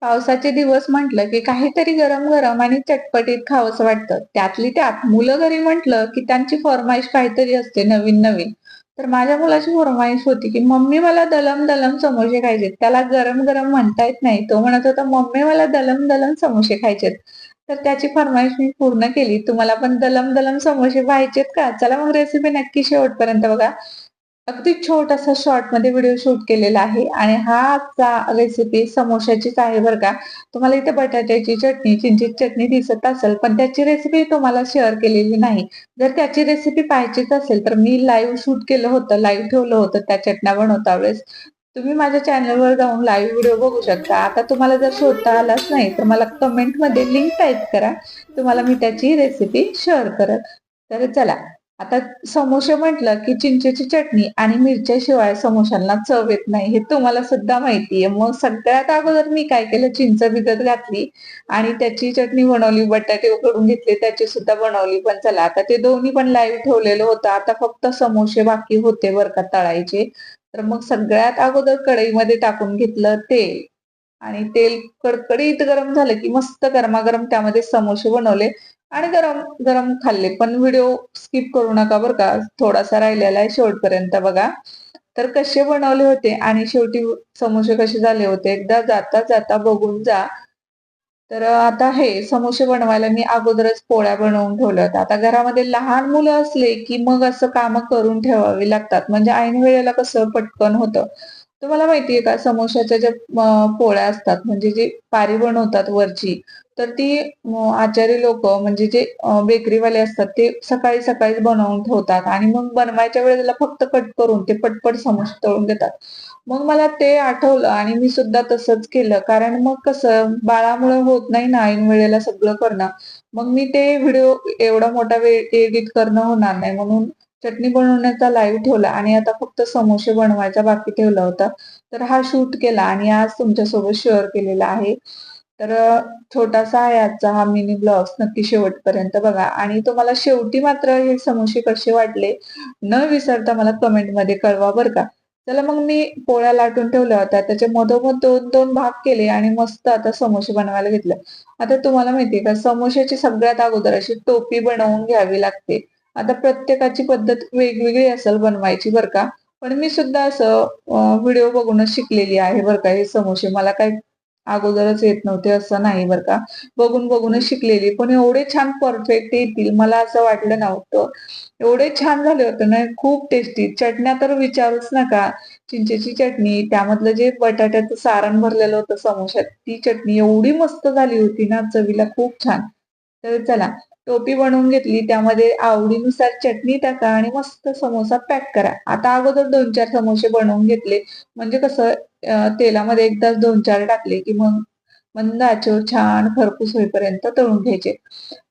पावसाचे दिवस म्हटलं की काहीतरी गरम-गरम आणि चटपटीत खावंसं वाटतं. त्यातली त्यात मुलं घरी म्हटलं की त्यांची फर्माईश काहीतरी असते नवीन-नवीन. तर माझ्या मुलाची फर्माईश होती की "मम्मी मला दलम-दलम समोसे खायचेत." त्याला गरम-गरम म्हणता येत नाही. तो म्हणत होता, "मम्मी मला दलम-दलम समोसे खायचेत." तर त्याची फर्माईश मी पूर्ण केली. तुम्हाला पण दलम-दलम समोसे पाहिजेत का? चला मग रेसिपी नक्की शेवटपर्यंत बघा. अगदी छोटासा शॉर्टमध्ये व्हिडिओ शूट केलेला आहे आणि हा आजचा रेसिपी समोशाचीच आहे बरं का. तुम्हाला इथे बटाट्याची चटणी, चिंचेची चटणी दिसत असेल, पण त्याची रेसिपी तुम्हाला शेअर केलेली नाही. जर त्याची रेसिपी पाहायचीच असेल, तर मी लाईव्ह शूट केलं होतं, लाईव्ह ठेवलं होतं त्या चटण्या बनवता वेळेस. तुम्ही माझ्या चॅनलवर जाऊन लाईव्ह व्हिडिओ बघू शकता. आता तुम्हाला जर शोधता आलाच नाही, तर मला कमेंटमध्ये लिंक टाइप करा. तुम्हाला मी त्याची रेसिपी शेअर करेल. तर चला, आता समोसे म्हटलं की चिंचेची चटणी आणि मिरच्याशिवाय समोशांना चव येत नाही हे तुम्हाला सुद्धा माहितीये. मग सगळ्यात अगोदर मी काय केलं, चिंच भिजत घातली आणि त्याची चटणी बनवली. बटाटे उकडून घेतले, त्याची सुद्धा बनवली. पण चला, आता ते दोन्ही पण लाईव्ह ठेवलेलं होतं. आता फक्त समोसे बाकी होते बरं का तळायचे. तर मग सगळ्यात अगोदर कढईमध्ये टाकून घेतलं तेल आणि तेल कडकडीत गरम झालं की मस्त गरमागरम त्यामध्ये समोसे बनवले आणि गरम गरम खाल्ले. पण व्हिडिओ स्किप करू नका बरं का. थोडासा राहिलेला आहे, शेवटपर्यंत बघा. तर कसे बनवले होते आणि शेवटी समोसे कसे झाले होते एकदा जाता जाता बघून जा. तर आता हे समोसे बनवायला मी अगोदरच पोळ्या बनवून ठेवल्या होत्या. आता घरामध्ये लहान मुलं असले की मग असं कामं करून ठेवावी लागतात. म्हणजे ऐन वेळेला कसं पटकन होतं. तुम्हाला माहितीये का, समोशाच्या ज्या पोळ्या असतात म्हणजे जी पारी बनवतात वरची, तर ती आचारी लोकं म्हणजे जे बेकरीवाले असतात ते सकाळी सकाळीच बनवून ठेवतात आणि मग बनवायच्या वेळेला फक्त कट करून ते पटपट समोसे तळून देतात. मग मला ते आठवलं आणि मी सुद्धा तसंच केलं. कारण मग कसं बाळामुळे होत नाही ना ऐन वेळेला सगळं करणं. मग मी ते व्हिडिओ एवढा मोठा वेळ एडिट करणं होणार नाही म्हणून चटणी बनवण्याचा लाईव्ह ठेवला आणि आता फक्त समोसे बनवायचा बाकी ठेवला होता. तर हा शूट केला आणि आज तुमच्यासोबत शेअर केलेला आहे. तर छोटासा आहे आजचा हा मिनी ब्लॉग. नक्की शेवटपर्यंत बघा आणि तुम्हाला शेवटी मात्र हे समोसे कसे वाटले न विसरता मला कमेंटमध्ये कळवा बरं का. चला मग मी पोळ्या लाटून ठेवल्या होत्या. त्याचे मधोमध 2-2 भाग केले आणि मस्त आता समोसे बनवायला घेतले. आता तुम्हाला माहितीये का, समोश्याची सगळ्यात अगोदर अशी टोपी बनवून घ्यावी लागते. आता प्रत्येकाची पद्धत वेगवेगळी असेल बनवायची बरं का. पण मी सुद्धा असं व्हिडिओ बघूनच शिकलेली आहे बरं का हे समोसे. मला काही अगोदरच येत नव्हते असं नाही बरं का. बघून-बघूनच शिकलेली. पण एवढे छान परफेक्ट येतील मला असं वाटलं नव्हतं. एवढे छान झाले होते ना, खूप टेस्टी. चटण्या तर विचारूच नका. चिंचेची चटणी, त्यामधलं जे बटाट्याचं सारण भरलेलं होतं समोश्यात, ती चटणी एवढी मस्त झाली होती ना, चवीला खूप छान. तर चला, टोपी बनवून घेतली. त्यामध्ये आवडीनुसार चटणी टाका आणि मस्त समोसा पॅक करा. आता अगोदर 2-4 समोसे बनवून घेतले. म्हणजे कसं तेलामध्ये एकदाच 2-4 टाकले, की मग मंद आचेवर छान खरपूस होईपर्यंत तळून घ्यायचे.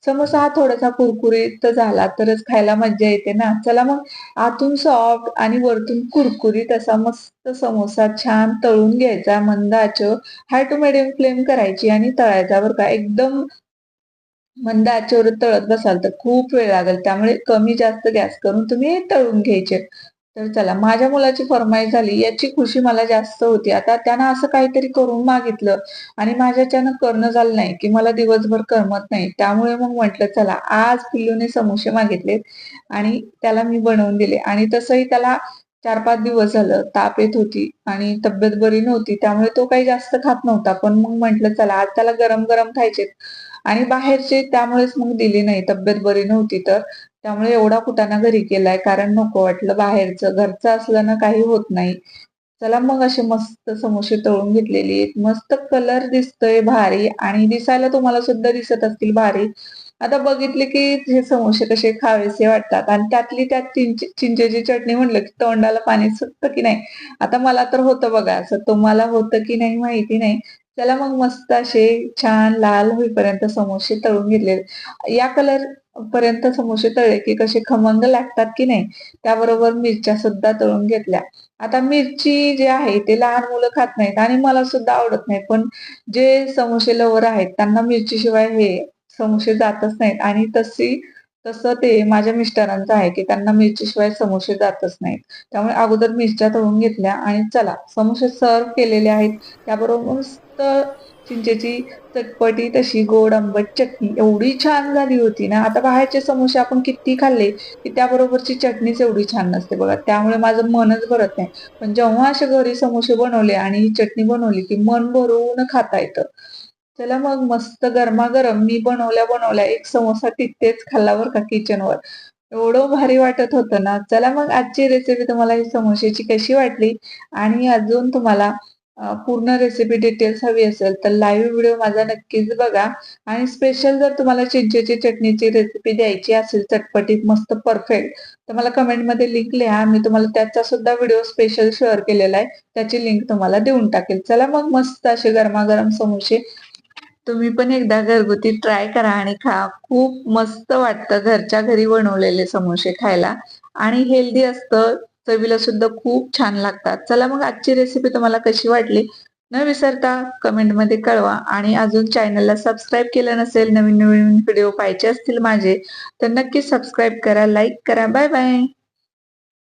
समोसा हा थोडासा कुरकुरीत झाला तरच खायला मज्जा येते ना. चला मग, आतून सॉफ्ट आणि वरतून कुरकुरीत असा मस्त समोसा छान तळून घ्यायचा मंद आचेवर. हाय टू मीडियम फ्लेम करायची आणि तळायचा बरं का. एकदम मंद आचेवर तळत बसाल तर खूप वेळ लागेल. त्यामुळे कमी जास्त गॅस करून तुम्ही हे तळून घ्यायचे. तर चला, माझ्या मुलाची फर्माईश झाली याची खुशी मला जास्त होती. आता त्यानं असं काहीतरी करून मागितलं आणि माझ्याच्यानं करणं झालं नाही, की मला दिवसभर करमत नाही. त्यामुळे मग म्हटलं चला, आज पिल्लूने समोसे मागितलेत आणि त्याला मी बनवून दिले आणि तसंही त्याला 4-5 दिवस झालं ताप येत होती आणि तब्येत बरी नव्हती. त्यामुळे तो काही जास्त खात नव्हता. पण मग म्हटलं चला, आज त्याला गरम-गरम खायचे आणि बाहेरचे त्यामुळेच मग दिली नाही. तब्येत बरी नव्हती तर. त्यामुळे एवढा कुटाणा घरी केलाय कारण नको वाटलं बाहेरचं. घरचं असलं ना काही होत नाही. चला मग असे मस्त समोसे तळून घेतलेले आहेत. मस्त कलर दिसतोय भारी आणि दिसायला तुम्हाला सुद्धा दिसत असतील भारी. आता बघितले की हे समोसे कसे खावेसे वाटतात आणि त्यातली त्यात चिंचेची चटणी म्हटलं की तोंडाला पाणी सुटतं की नाही. आता मला तर होतं बघा असं. तुम्हाला होतं की नाही माहिती नाही. चला मग मस्त असे छान लाल होईपर्यंत समोसे तळून घेतले. या कलर पर्यंत समोसे तळले की कसे खमंग लागतात की नाही. त्याबरोबर मिरच्या सुद्धा तळून घेतल्या. आता मिरची जी आहे ते लहान मुलं खात नाहीत आणि मला सुद्धा आवडत नाही. पण जे समोसे लव्हर आहेत त्यांना मिरचीशिवाय हे समोसे जातच नाहीत आणि तशी तसं ते माझ्या मिस्टरांचं आहे, की त्यांना मिरचीशिवाय समोसे जातच नाहीत. त्यामुळे अगोदर मिरच्या तळून घेतल्या आणि चला समोसे सर्व्ह केलेले आहेत. त्याबरोबर मस्त चिंचेची चटपटीत अशी गोड आंबट चटणी एवढी छान झाली होती ना, आता बाहेरचे समोसे आपण किती खाल्ले, की त्याबरोबरची चटणीच एवढी छान नसते बघा. त्यामुळे माझं मनच भरत नाही. पण जेव्हा असे घरी समोसे बनवले आणि ही चटणी बनवली, की मन भरून खाता येतं. चला मग मस्त गरमागरम मी बनवल्या एक समोसा तिथेच खाल्ला बरं का किचनवर. एवढं भारी वाटत होतं ना. चला मग आजची रेसिपी तुम्हाला ही समोश्याची कशी वाटली आणि अजून तुम्हाला पूर्ण रेसिपी डिटेल्स हवी असेल तर लाईव्ह व्हिडिओ माझा नक्कीच बघा आणि स्पेशल जर तुम्हाला चिंचेची चटणीची रेसिपी द्यायची असेल चटपटीत मस्त परफेक्ट तर मला कमेंटमध्ये लिंक लिहा. मी तुम्हाला त्याचा सुद्धा व्हिडिओ स्पेशल शेअर केलेला आहे. त्याची लिंक तुम्हाला देऊन टाकेल. चला मग मस्त असे गरमागरम समोसे तुम्ही पण एकदा घरगुती ट्राय करा आणि खा. खूप मस्त वाटतं घरच्या घरी बनवलेले समोसे खायला आणि हेल्दी असतं. चवीला सुद्धा खूप छान लागतात. चला मग आजची रेसिपी तुम्हाला कशी वाटली? न विसरता कमेंटमध्ये कळवा आणि अजून चॅनलला सबस्क्राईब केलं नसेल, नवीन-नवीन व्हिडिओ पाहायचे असतील माझे, तर नक्की सबस्क्राईब करा, लाईक करा. Bye bye.